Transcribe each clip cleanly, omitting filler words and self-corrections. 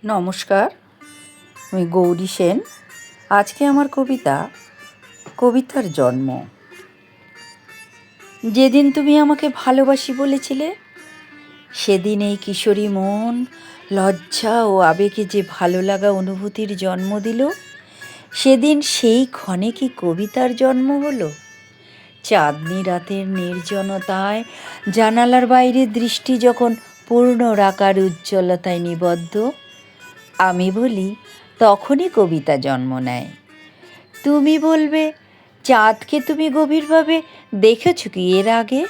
নমস্কার, আমি গৌরী সেন। আজকে আমার কবিতার জন্ম। যেদিন তুমি আমাকে ভালোবাসি বলেছিলে, সেদিন এই কিশোরী মন লজ্জা ও আবেগে যে ভালো লাগা অনুভূতির জন্ম দিল, সেদিন সেই ক্ষণে কি কবিতার জন্ম হলো? চাঁদনি রাতের নির্জনতায় জানালার বাইরে দৃষ্টি যখন পূর্ণ রাকার উজ্জ্বলতায় নিবদ্ধ, আমি বলি তখনই কবিতা জন্ম নেয়। তুমি বলবে, চাঁদকে তুমি গভীরভাবে দেখেছ কি এর আগে?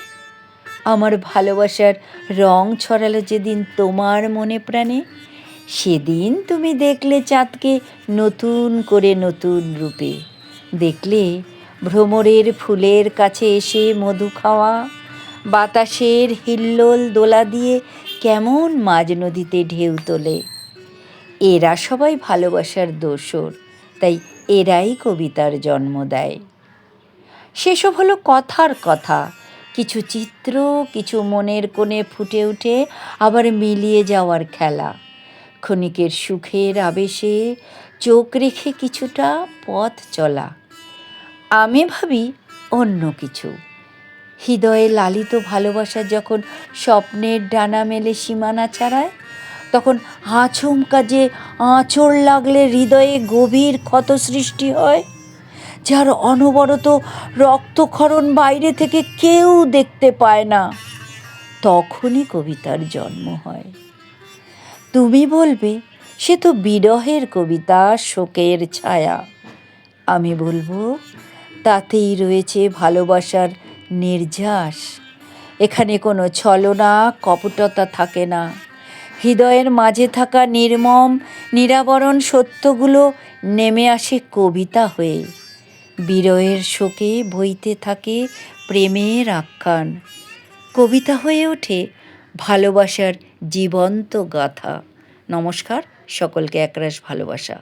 আমার ভালোবাসার রং ছড়ালো যেদিন তোমার মনে প্রাণে, সেদিন তুমি দেখলে চাঁদকে নতুন করে নতুন রূপে। দেখলে ভ্রমরের ফুলের কাছে এসে মধু খাওয়া, বাতাসের হিল্লোল দোলা দিয়ে কেমন মাঝ নদীতে ঢেউ তোলে। এরা সবাই ভালোবাসার দোসর, তাই এরাই কবিতার জন্ম দেয়। সেসব হলো কথার কথা, কিছু চিত্র, কিছু মনের কোণে ফুটে ওঠে আবার মিলিয়ে যাওয়ার খেলা। ক্ষণিকের সুখের আবেশে চোখ রেখে কিছুটা পথ চলা। আমি ভাবি অন্য কিছু। হৃদয়ে লালিত ভালোবাসা যখন স্বপ্নের ডানা মেলে সীমানা ছাড়ায়, তখন আচমকা যে আঁচড় লাগলে হৃদয়ে গভীর ক্ষত সৃষ্টি হয়, যার অনবরত রক্তক্ষরণ বাইরে থেকে কেউ দেখতে পায় না, তখনই কবিতার জন্ম হয়। তুমি বলবে, সে তো বিরহের কবিতা, শোকের ছায়া। আমি বলবো, তাতেই রয়েছে ভালোবাসার নির্যাস। এখানে কোনো ছলনা, কপটতা থাকে না। হৃদয়ের মাঝে থাকা নির্মম নিরাবরণ সত্যগুলো নেমে আসে কবিতা হয়ে। বিরহের শোকে বইতে থাকে প্রেমের আখ্যান। কবিতা হয়ে ওঠে ভালোবাসার জীবন্ত গাথা। নমস্কার, সকলকে একরাশ ভালোবাসা।